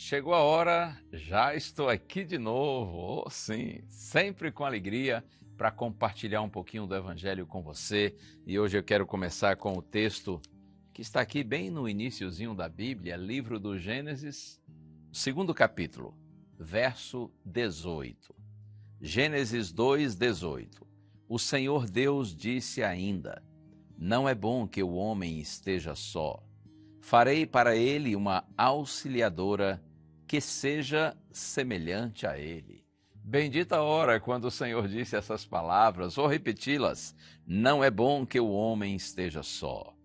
chegou a hora, já estou aqui de novo, oh, sim, sempre com alegria para compartilhar um pouquinho do Evangelho com você. E hoje eu quero começar com o texto que está aqui bem no iniciozinho da Bíblia, livro do Gênesis, segundo capítulo, verso 18. Gênesis 2:18. O Senhor Deus disse ainda: não é bom que o homem esteja só. Farei para ele uma auxiliadora que seja semelhante a ele. Bendita a hora quando o Senhor disse essas palavras, vou repeti-las. Não é bom que o homem esteja só.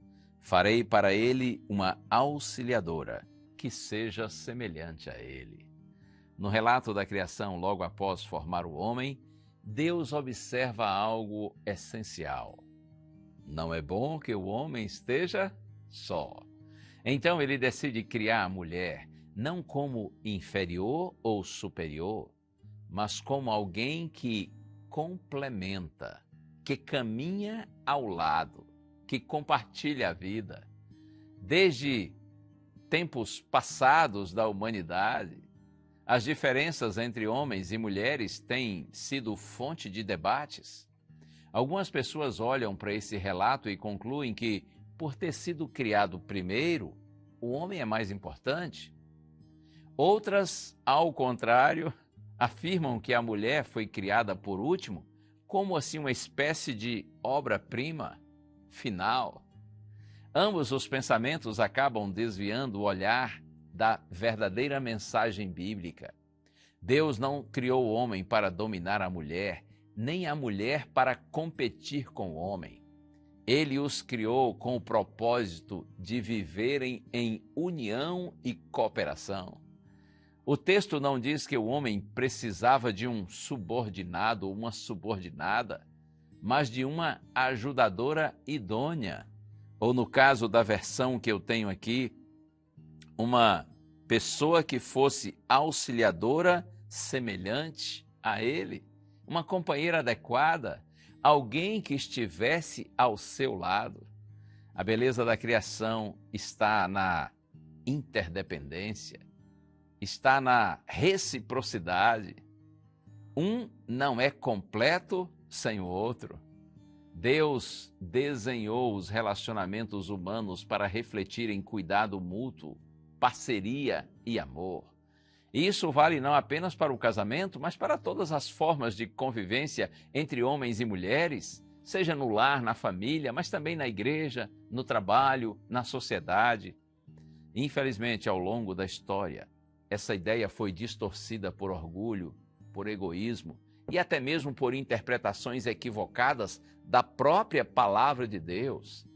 Farei para ele uma auxiliadora que seja semelhante a ele. No relato da criação, logo após formar o homem, Deus observa algo essencial. Não é bom que o homem esteja só. Então ele decide criar a mulher não como inferior ou superior, mas como alguém que complementa, que caminha ao lado, que compartilha a vida. Desde tempos passados da humanidade, as diferenças entre homens e mulheres têm sido fonte de debates. Algumas pessoas olham para esse relato e concluem que, por ter sido criado primeiro, o homem é mais importante. Outras, ao contrário, afirmam que a mulher foi criada por último, como assim uma espécie de obra-prima final. Ambos os pensamentos acabam desviando o olhar da verdadeira mensagem bíblica. Deus não criou o homem para dominar a mulher, nem a mulher para competir com o homem. Ele os criou com o propósito de viverem em união e cooperação. O texto não diz que o homem precisava de um subordinado ou uma subordinada, mas de uma ajudadora idônea, ou no caso da versão que eu tenho aqui, uma pessoa que fosse auxiliadora semelhante a ele, uma companheira adequada, alguém que estivesse ao seu lado. A beleza da criação está na interdependência, está na reciprocidade. Um não é completo sem o outro. Deus desenhou os relacionamentos humanos para refletirem cuidado mútuo, parceria e amor. E isso vale não apenas para o casamento, mas para todas as formas de convivência entre homens e mulheres, seja no lar, na família, mas também na igreja, no trabalho, na sociedade. Infelizmente, ao longo da história, essa ideia foi distorcida por orgulho, por egoísmo e até mesmo por interpretações equivocadas da própria palavra de Deus.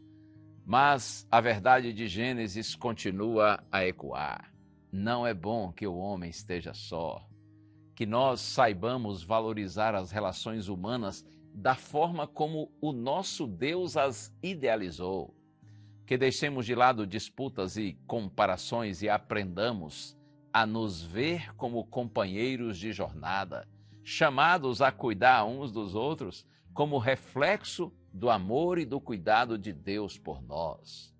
Mas a verdade de Gênesis continua a ecoar. Não é bom que o homem esteja só. Que nós saibamos valorizar as relações humanas da forma como o nosso Deus as idealizou. Que deixemos de lado disputas e comparações e aprendamos a nos ver como companheiros de jornada, chamados a cuidar uns dos outros como reflexo do amor e do cuidado de Deus por nós.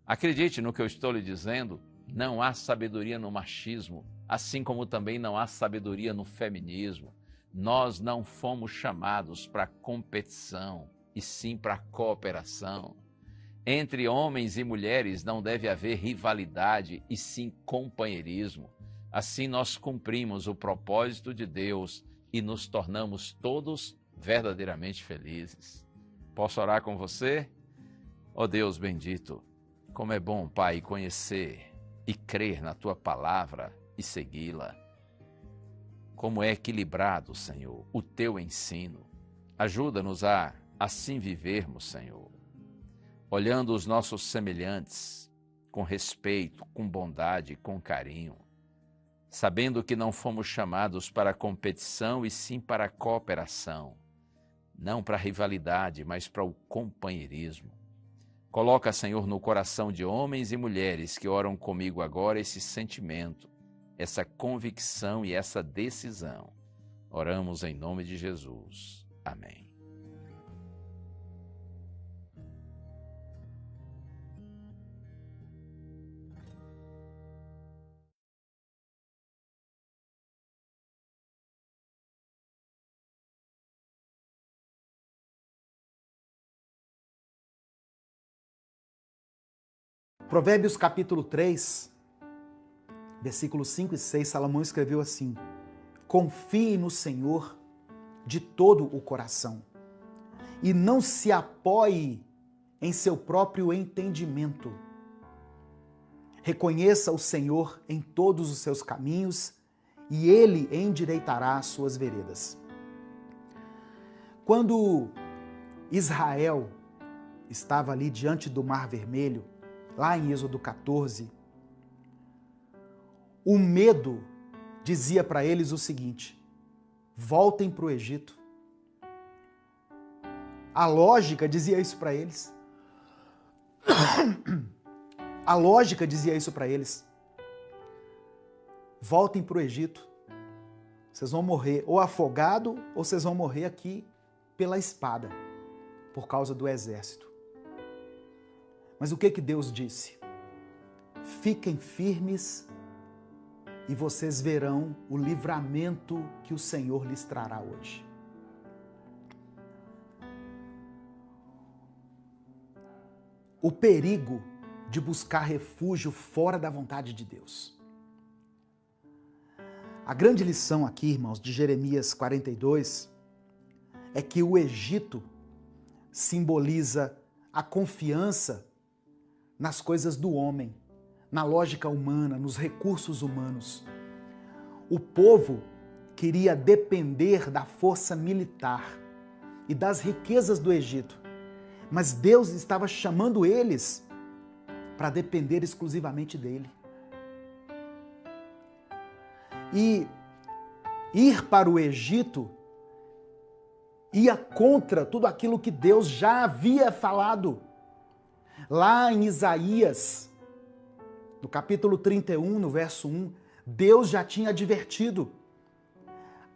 Acredite no que eu estou lhe dizendo, não há sabedoria no machismo, assim como também não há sabedoria no feminismo. Nós não fomos chamados para competição, e sim para cooperação. Entre homens e mulheres não deve haver rivalidade, e sim companheirismo. Assim nós cumprimos o propósito de Deus e nos tornamos todos verdadeiramente felizes. Posso orar com você? Ó Deus bendito, como é bom, Pai, conhecer e crer na Tua palavra e segui-la. Como é equilibrado, Senhor, o Teu ensino. Ajuda-nos a assim vivermos, Senhor, olhando os nossos semelhantes com respeito, com bondade, com carinho, sabendo que não fomos chamados para competição e sim para a cooperação, não para a rivalidade, mas para o companheirismo. Coloca, Senhor, no coração de homens e mulheres que oram comigo agora esse sentimento, essa convicção e essa decisão. Oramos em nome de Jesus. Amém. Provérbios capítulo 3, versículos 5 e 6, Salomão escreveu assim: confie no Senhor de todo o coração e não se apoie em seu próprio entendimento. Reconheça o Senhor em todos os seus caminhos e Ele endireitará as suas veredas. Quando Israel estava ali diante do Mar Vermelho, lá em Êxodo 14, o medo dizia para eles o seguinte: voltem para o Egito. A lógica dizia isso para eles. A lógica dizia isso para eles. Voltem para o Egito. Vocês vão morrer ou afogado ou vocês vão morrer aqui pela espada, por causa do exército. Mas o que Deus disse? Fiquem firmes e vocês verão o livramento que o Senhor lhes trará hoje. O perigo de buscar refúgio fora da vontade de Deus. A grande lição aqui, irmãos, de Jeremias 42, é que o Egito simboliza a confiança nas coisas do homem, na lógica humana, nos recursos humanos. O povo queria depender da força militar e das riquezas do Egito, mas Deus estava chamando eles para depender exclusivamente dele. E ir para o Egito ia contra tudo aquilo que Deus já havia falado. Lá em Isaías, no capítulo 31, no verso 1, Deus já tinha advertido: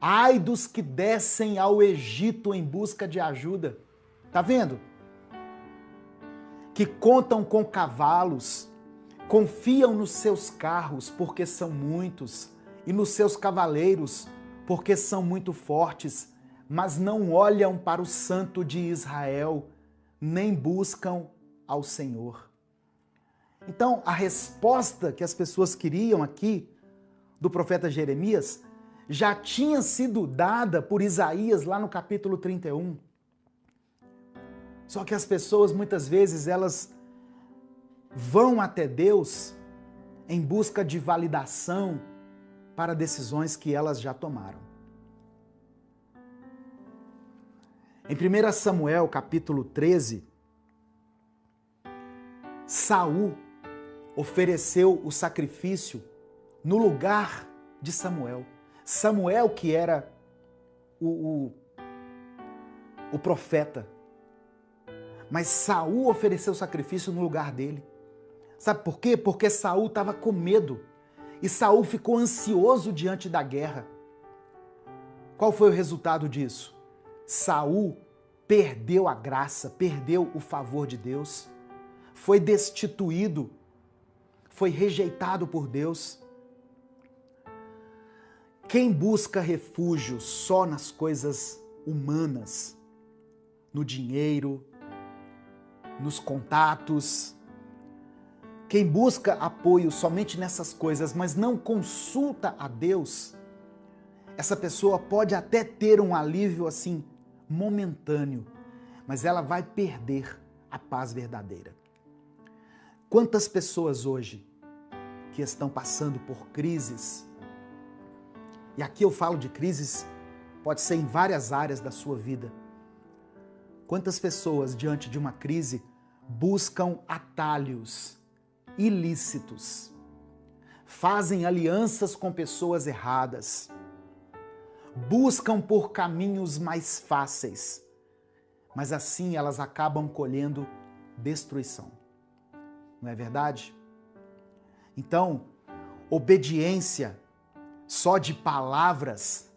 ai dos que descem ao Egito em busca de ajuda. Tá vendo? Que contam com cavalos, confiam nos seus carros porque são muitos, e nos seus cavaleiros porque são muito fortes, mas não olham para o Santo de Israel, nem buscam ao Senhor. Então, a resposta que as pessoas queriam aqui do profeta Jeremias já tinha sido dada por Isaías lá no capítulo 31. Só que as pessoas, muitas vezes, elas vão até Deus em busca de validação para decisões que elas já tomaram. Em 1 Samuel, capítulo 13, Saul ofereceu o sacrifício no lugar de Samuel. Samuel, que era o profeta. Mas Saul ofereceu o sacrifício no lugar dele. Sabe por quê? Porque Saul estava com medo. E Saul ficou ansioso diante da guerra. Qual foi o resultado disso? Saul perdeu a graça, perdeu o favor de Deus. Foi destituído, foi rejeitado por Deus. Quem busca refúgio só nas coisas humanas, no dinheiro, nos contatos, quem busca apoio somente nessas coisas, mas não consulta a Deus, essa pessoa pode até ter um alívio assim momentâneo, mas ela vai perder a paz verdadeira. Quantas pessoas hoje que estão passando por crises, e aqui eu falo de crises, pode ser em várias áreas da sua vida. Quantas pessoas diante de uma crise buscam atalhos ilícitos, fazem alianças com pessoas erradas, buscam por caminhos mais fáceis, mas assim elas acabam colhendo destruição. Não é verdade? Então, obediência só de palavras